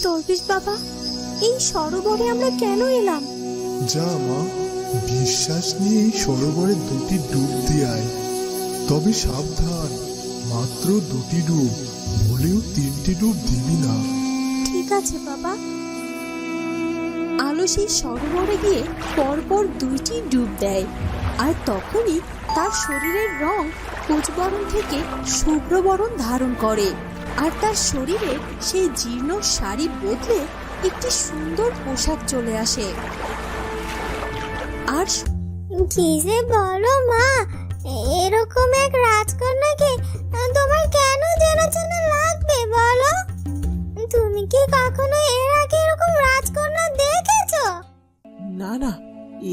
দরবেশ বাবা, এই সরোবরে আমরা কেন এলাম? যা মা, বিশ্বাস নিয়ে এই সরোবরে 2টি ডুব দিয়ে আয়। তবে সাবধান, মাত্র 2টি ডুব, ভুলেও 3টি ডুব দিবি না। ঠিক আছে বাবা। আলো সেই সরোবরে গিয়ে পরপর 2টি ডুব দেয়, আর তখনই তার শরীরের রং কোচবরণ থেকে শুভ্রবরণ ধারণ করে, আর তার শরীরে সেই জীর্ণ শাড়ি বদলে একটি সুন্দর পোশাক চলে আসে। আর কি যে বলো মা, এরকম এক রাজকন্যাকে তোমার কেন চেনা লাগবে বলো? তুমি কি কখনো এর আগে এরকম রাজকন্যা দেখেছো? না না,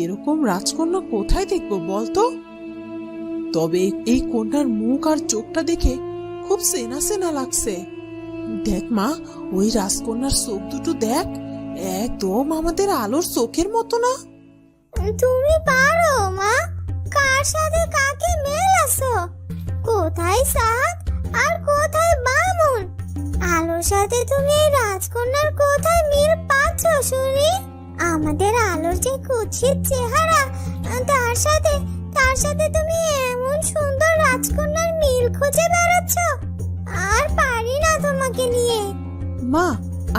এরকম রাজকন্যা কোথায় দেখবো বলতো? তবে এই কন্যার মুখ আর চোখটা দেখে খুব চেনা চেনা লাগছে। দেখ মা, ওই রাজকন্যার চোখ দুটো দেখ, একদম আমাদের আলোর চোখের মতো না? তুমি পারো মা, কার সাথে কাকে মেলাছো? কোথায় সাত আর কোথায় বামুন? আলোর সাথে তুমি এই রাজকন্যার কোথায় মিল পাচ্ছ শুনি? আমাদের আলোর যে কুৎসিত চেহারা, তার সাথে তুমি এমন সুন্দর রাজকন্যার মিল খুঁজে বেড়াচ্ছ। আর পারি না তোমাকে নিয়ে। মা,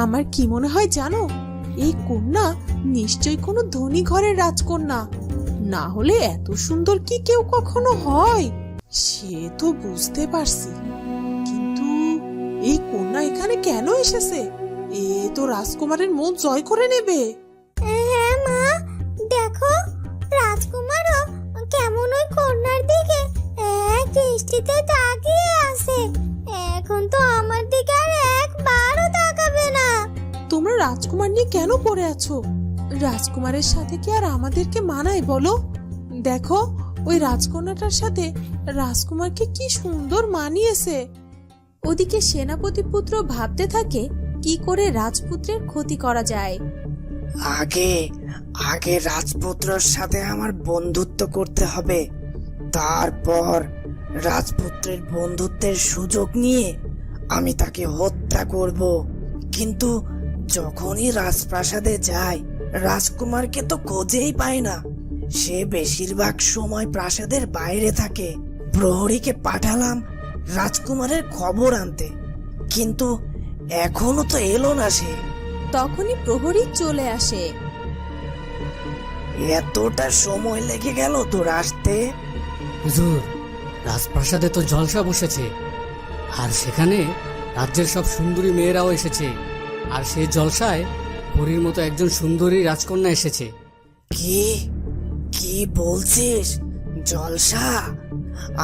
আমার কি মনে হয় জানো, এই কন্যা নিশ্চয়ই কোনো ধনী ঘরের রাজকন্যা, না হলে এত সুন্দর কি কেউ কখনো হয়? সে তো বুঝতে পারছি, কিন্তু এই কন্যা এখানে কেন এসেছে? এ তো রাজকুমারের মন জয় করে নেবে। হ্যাঁ মা, দেখো রাজকুমারও কেমন ওই কন্যার দিকে এক দৃষ্টিতে তাকিয়ে আছে। এখন তো আমার দিকে আর একবারও তাকাবে না। তোমরা রাজকুমার নিয়ে কেন পড়ে আছো? রাজকুমারের সাথে কি আর আমাদেরকে মানায় বলো? দেখো, ওই রাজকন্যাটার সাথে রাজকুমারকে কি সুন্দর মানিয়েছে। ওদিকে সেনাপতি পুত্র ভাবতে থাকে কি করে রাজপুত্রের ক্ষতি করা যায়। আগে রাজপুত্রের সাথে আমার বন্ধুত্ব করতে হবে, তারপর রাজপুত্রের বন্ধুত্বের সুযোগ নিয়ে আমি তাকে হত্যা করব। কিন্তু যখনই রাজপ্রাসাদে যায়, রাজকুমারকে তো খোঁজেই পায় না। সে বেশিরভাগ সময় প্রাসাদের বাইরে থাকে। প্রহরীকে পাঠালাম রাজকুমারের খবর আনতে, কিন্তু এখনো তো এলো না সে। তখনই প্রহরী চলে আসে। এতটা সময় লেগে গেল তোর আসতে? হুজুর, রাজপ্রাসাদে তো জলসা বসেছে, আর সেখানে রাজ্যের সব সুন্দরী মেয়েরাও এসেছে, আর সেই জলসায় পরীর মতো একজন সুন্দরী রাজকন্যা এসেছে। কি কি বলছিস? জলসা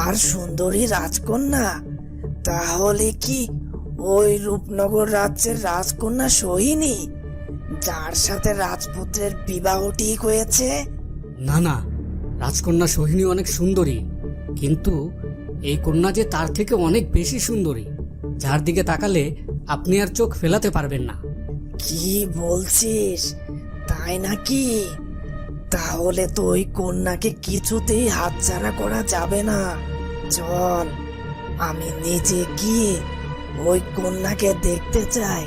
আর সুন্দরী রাজকন্যা? তাহলে কি ওই রূপনগর রাজ্যের রাজকন্যা সোহিনী, যার সাথে রাজপুত্রের বিবাহ ঠিক হয়েছে? না না, রাজকন্যা সোহিনী অনেক সুন্দরী, কিন্তু এই কন্যা যে তার থেকে অনেক বেশি সুন্দরী, যার দিকে তাকালে আপনি আর চোখ ফেলাতে পারবেন না। কি বলছিস, তাই নাকি? তাহলে তো ওই কন্যাকে কিছুতেই হাতছাড়া করা যাবে না। চল, আমি নিজে গিয়ে ওই কন্যাকে দেখতে চাই,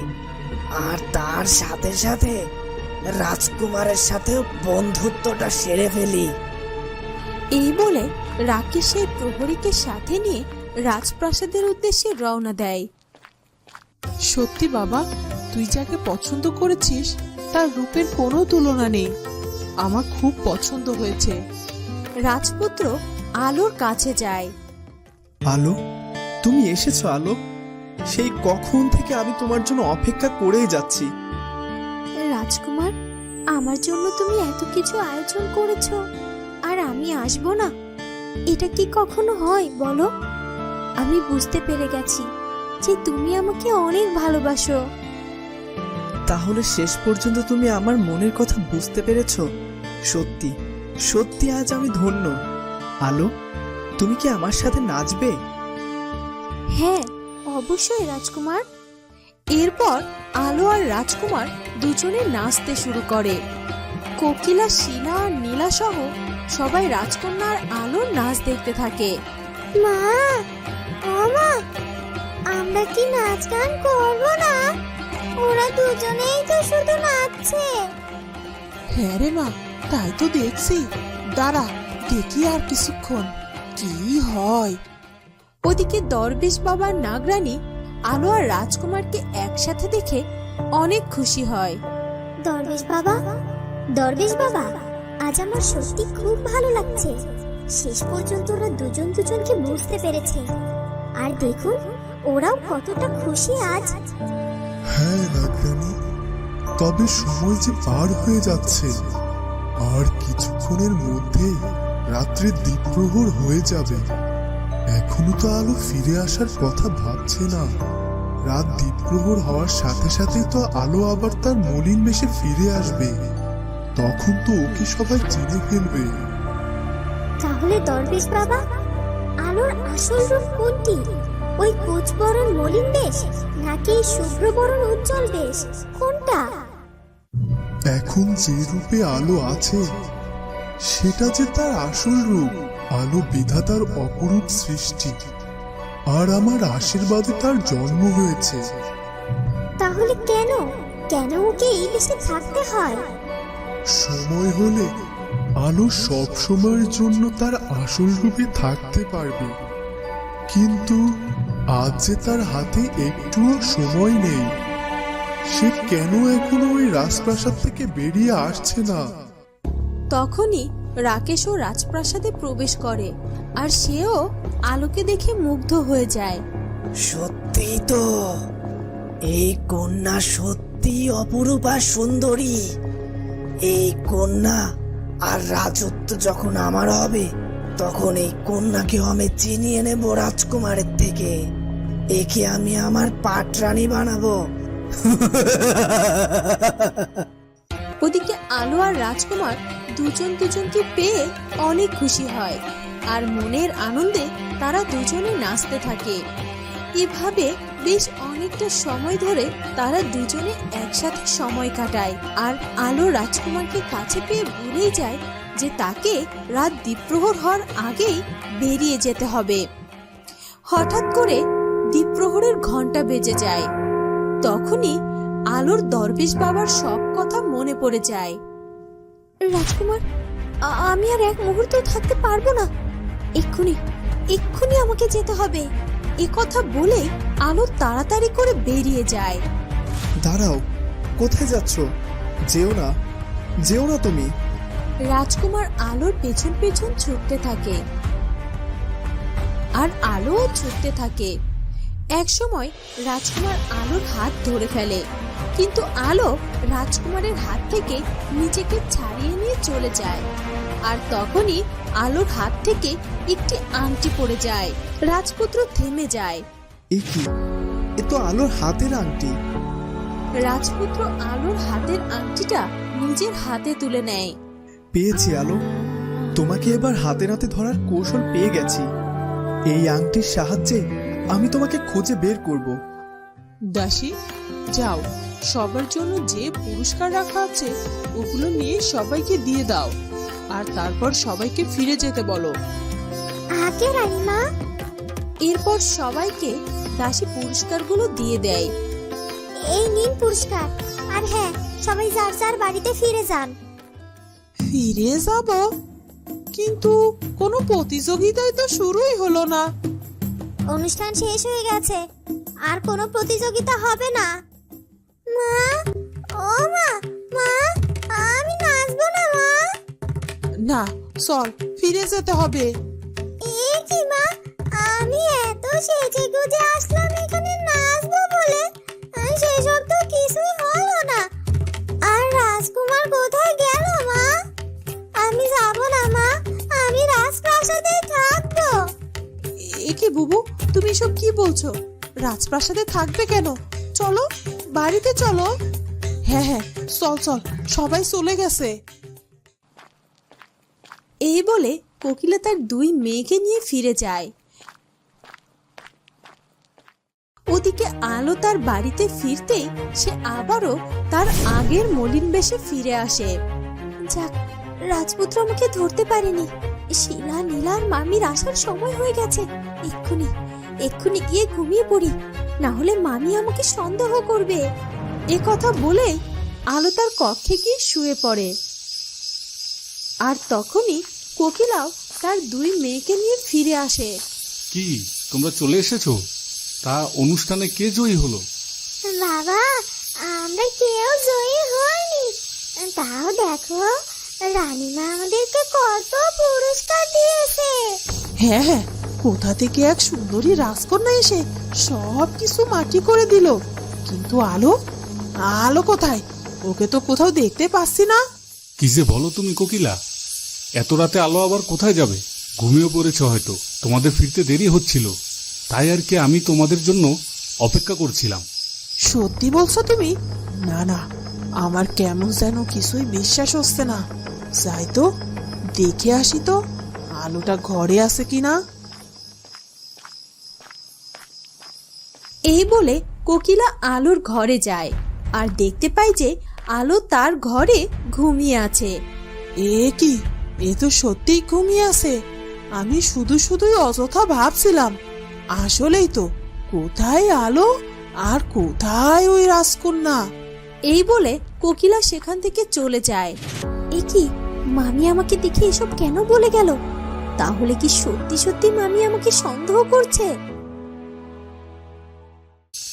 আর তার সাথে সাথে রাজকুমারের সাথে বন্ধুত্বটা সেরে ফেলি। এই বলে রাকেশ সেই প্রহরীকে সাথে নিয়ে রাজপ্রাসাদের উদ্দেশ্যে রওনা দেয়। সত্যি বাবা, তুই যাকে পছন্দ করেছিস তার রূপের কোনো তুলনা নেই। আমার খুব পছন্দ হয়েছে। রাজপুত্র আলোর কাছে যায়। আলো, তুমি এসেছো আলো? সেই কখন থেকে আমি তোমার জন্য অপেক্ষা করেই যাচ্ছি। রাজকুমার, আমার জন্য তুমি এত কিছু আয়োজন করেছো, আর আমি আসবো না? এটা কি কখনো হয় বলো? আমি বুঝতে পেরে গেছি যে তুমি আমাকে অনেক ভালোবাসো। তাহলে শেষ পর্যন্ত তুমি আমার মনের কথা বুঝতে পেরেছো? সত্যি সত্যি আজ আমি ধন্য। আলো, তুমি কি আমার সাথে নাচবে? হ্যাঁ, অবশ্যই রাজকুমার। এরপর আলো আর রাজকুমার দুজনে নাচতে শুরু করে। কোকিলা, শিলা আর নীলা সহ সবাই রাজকন্যার আলোর নাচ দেখতে থাকে। মা, ও মা, আমরা কি নাচ গান করবো না? ওরা দুজনেই তো শুধু নাচছে। হ্যাঁ রে মা, তাই তো দেখছি। দাঁড়া, দেখি আর কিছুক্ষণ কি হয়। ওদিকে দরবেশ বাবার নাগরানী আলো আর রাজকুমারকে একসাথে দেখে অনেক খুশি হয়। দরবেশ বাবা, দরবেশ বাবা, আজ আমার সত্যি খুব ভালো লাগছে। শেষ পর্যন্ত ওরা দুজন দুজনকে বুঝতে পেরেছে। আর দেখুন, ওরাও কতটা খুশি আজ। হ্যাঁ নাগরানী, তবে সময় যে পার হয়ে যাচ্ছে, আর কিছুক্ষণের মধ্যে রাত্রির দ্বীপ্রহর হয়ে যাবে। এখনো তো আলো ফিরে আসার কথা ভাবছে না। রাত দ্বীপ্রহর হওয়ার সাথে সাথে তো আলো আবার তার মলিন বেশে ফিরে আসবে। তখন তো ওকে সবাই চিনে ফেলবে। তাহলে দরবেশ বাবা, আলোর আসল রূপ কোনটি? ওই কুচবরণ মলিন বেশ, নাকি শুভ্রবরণ উজ্জ্বল বেশ, কোনটা? এখন যে রূপে আলো আছে সেটা যে তার আসল রূপ। আলো বিধাতার অপরূপ সৃষ্টি, আর আমার আশীর্বাদে তার জন্ম হয়েছে। তাহলে কেন কেন ওকে এই বেশে থাকতে হয়? সময় হলে আলো সব সময়ের জন্য তার আসল রূপে থাকতে পারবে, কিন্তু আজ যে তার হাতে একটুও সময় নেই। সে কেন এখনো ওই রাজপ্রাসাদ থেকে বেরিয়ে আসছে না? তখনই রাকেশ ও রাজপ্রাসাদে প্রবেশ করে, আর সেও আলোকে দেখে মুগ্ধ হয়ে যায়। সত্যি তো, এই কন্যা সত্যি অপরূপ আর সুন্দরী। এই কন্যা আর রাজত্ব যখন আমার হবে, তখন এই কন্যাকে আমি চিনিয়ে নেব রাজকুমারের থেকে। একে আমি আমার পাটরানী বানাবো। ওদিকে আলো আর রাজকুমার দুজন দুজনকে পেয়ে অনেক খুশি হয়, আর মনের আনন্দে তারা দুজনে নাচতে থাকে। এভাবে বেশ অনেকটা সময় ধরে তারা দুজনে একসাথে সময় কাটায়। আর আলো রাজকুমারকে কাছে পেয়ে ভুলেই যায় যে তাকে রাত দ্বীপ্রহর হওয়ার আগেই বেরিয়ে যেতে হবে। হঠাৎ করে দ্বীপ্রহরের ঘন্টা বেজে যায়। তখনই আলোর দরবেশ বাবার সব কথা মনে পড়ে যায়। রাজকুমার, আমি আর এক মুহূর্ত থাকতে পারবো না। এক্ষুনি এক্ষুনি আমাকে যেতে হবে। এ কথা বলে আলো তাড়াতাড়ি করে বেরিয়ে যায়। দাঁড়াও, কোথায় যাচ্ছ? যেও না, যেও না তুমি। রাজকুমার আলোর পেছন পেছন ছুটতে থাকে, আর আলোও ছুটতে থাকে। একসময় রাজকুমার আলোর হাত ধরে ফেলে, কিন্তু আলো রাজকুমারের হাত থেকে নিজেকে ছাড়িয়ে নিয়ে চলে যায়। আর তখনই আলোর হাত থেকে একটি আংটি পড়ে যায়। রাজপুত্র থেমে যায়। এ কি? এ তো আলোর হাতের আংটি। রাজপুত্র আলোর হাতের আংটিটা নিজের হাতে তুলে নেয়। পেয়েছি আলো, তোমাকে এবার হাতে নাতে ধরার কৌশল পেয়ে গেছি। এই আংটির সাহায্যে আমি তোমাকে খুঁজে বের করব। দাসী, যাও, সবার জন্য যে পুরস্কার রাখা আছে ওগুলো নিয়ে সবাইকে দিয়ে দাও, আর তারপর সবাইকে ফিরে যেতে বলো। আগে রানীমা। এরপর সবাইকে দাসী পুরস্কারগুলো দিয়ে দেয়। এই নিন পুরস্কার। আর হ্যাঁ, সবাই যার যার বাড়িতে ফিরে যান। ফিরে যাব? কিন্তু কোনো প্রতিযোগিতায় তো শুরুই হলো না। অনুষ্ঠান শেষ হয়ে গেছে, আর কোনো প্রতিযোগিতা হবে না। মা, ও মা, মা, আমি নাচবো না মা। না, চল, ফিরে যেতে হবে। এ কি মা, আমি এত সেজে গুজে আসলাম এখানে নাচবো বলে, আর সেসব তো কিছুই হলো না। আর রাজকুমার কোথায় গেল মা? আমি যাবো না মা, আমি রাজপ্রাসাদেই থাকবো। এ কি বুবু, তুমি এসব কি বলছো? রাজপ্রাসাদে থাকবে কেন? চলো, বাড়িতে চলো। হ্যাঁ হ্যাঁ, চল চল, সবাই চলে গেছে। এই বলে কোকিলা তার দুই মেয়েকে নিয়ে ফিরে যায়। ওদিকে আলো তার বাড়িতে ফিরতেই সে আবারও তার আগের মলিন বেশে ফিরে আসে। যাক, রাজপুত্র আমাকে ধরতে পারেনি। শিলা, নীলা আর মামির আসার সময় হয়ে গেছে। এক্ষুনি এক্ষুনি গিয়ে ঘুমিয়ে পড়ি, না হলে মামি আমাকে সন্দেহ করবে। এ কথা বলেই আলো তার কক্ষে গিয়ে শুয়ে পড়ে। আর তখনই কোকিলাও তার দুই মেয়েকে নিয়ে ফিরে আসে। কি তোমরা চলে এসেছো? তা অনুষ্ঠানে কে জয়ী হলো? বাবা, আমরা কেউ জয়ী হইনি। তাও দেখো, রানীমা আমাদেরকে কত পুরস্কার দিয়েছে। হ্যাঁ হ্যাঁ, কোথা থেকে এক সুন্দরী রাজকন্যা এসে সব কিছু মাটি করে দিল। কিন্তু আলো, আলো কোথায়? ওকে তো কোথাও দেখতে পাচ্ছি না। কি যে বলো তুমি কোকিলা, এত রাতে আলো আবার কোথায় যাবে? ঘুমিয়ে পড়েছে হয়তো, তোমাদের ফিরতে দেরি হচ্ছিল, তাই আর কি আমি তোমাদের জন্য অপেক্ষা করছিলাম। সত্যি বলছো তুমি? না না, আমার কেমন যেন কিছুই বিশ্বাস হচ্ছে না। যাই তো, দেখে আসি তো আলোটা ঘরে আছে কিনা। এই বলে কোকিলা আলোর ঘরে যায় আর দেখতে পায় যে আলো তার ঘরে ঘুমিয়ে আছে। এ কি, এ তো সত্যিই ঘুমিয়ে আছে। আমি শুধু শুধুই অযথা ভাবছিলাম। আসলেই তো, কোথায় আলো আর কোথায় ওই রাজকন্যা? এই বলে কোকিলা সেখান থেকে চলে যায়। এ কি, মামি আমাকে দেখে এসব কেন বলে গেল? তাহলে কি সত্যি সত্যি মামি আমাকে সন্দেহ করছে?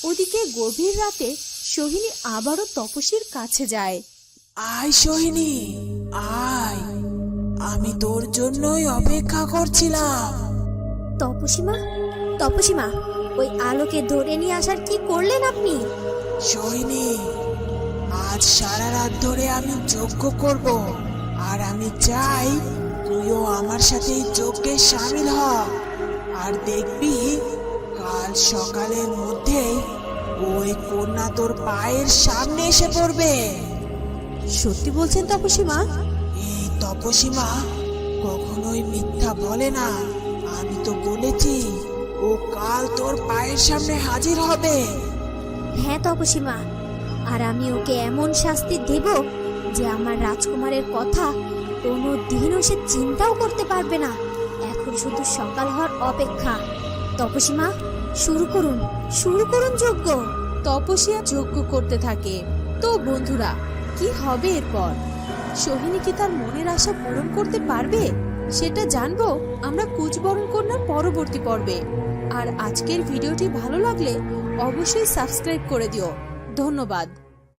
ওদিকে গভীর রাতে সোহিনী আবারও তপসীর কাছে যায়। আয় সোহিনী, আয়, আমি তোর জন্যই অপেক্ষা করছিলাম। তপসীমা, তপসীমা, ওই আলোকে ধরে নিয়ে আসার কি করলেন আপনি? সোহিনী, আজ সারা রাত ধরে আমি যজ্ঞ করব, আর আমি চাই তুইও আমার সাথে এই যজ্ঞে শামিল হ। আর দেখবি, কাল সকালের মধ্যেই ওই কন্যা তোর পায়ের সামনে এসে পড়বে। সত্যি বলছেন তপসীমা? এই তপসীমা কখনোই মিথ্যা বলে না। আমি তো বলেছি ও কাল তোর পায়ের সামনে হাজির হবে। হ্যাঁ তপসীমা, আর আমি ওকে এমন শাস্তি দেব যে আমার রাজকুমারের কথা কোনো দিনও সে চিন্তাও করতে পারবে না। এখন শুধু সকাল হওয়ার অপেক্ষা। তপসীমা, শুরু করুন, শুরু করুন যজ্ঞ। তপসিয়া যজ্ঞ করতে থাকে। তো বন্ধুরা, কি হবে এরপর? সোহিনী কি তার মনের আশা পূরণ করতে পারবে? সেটা জানবো আমরা কুচবরণ কন্যার পরবর্তী পর্বে। আর আজকের ভিডিওটি ভালো লাগলে অবশ্যই সাবস্ক্রাইব করে দিও। ধন্যবাদ।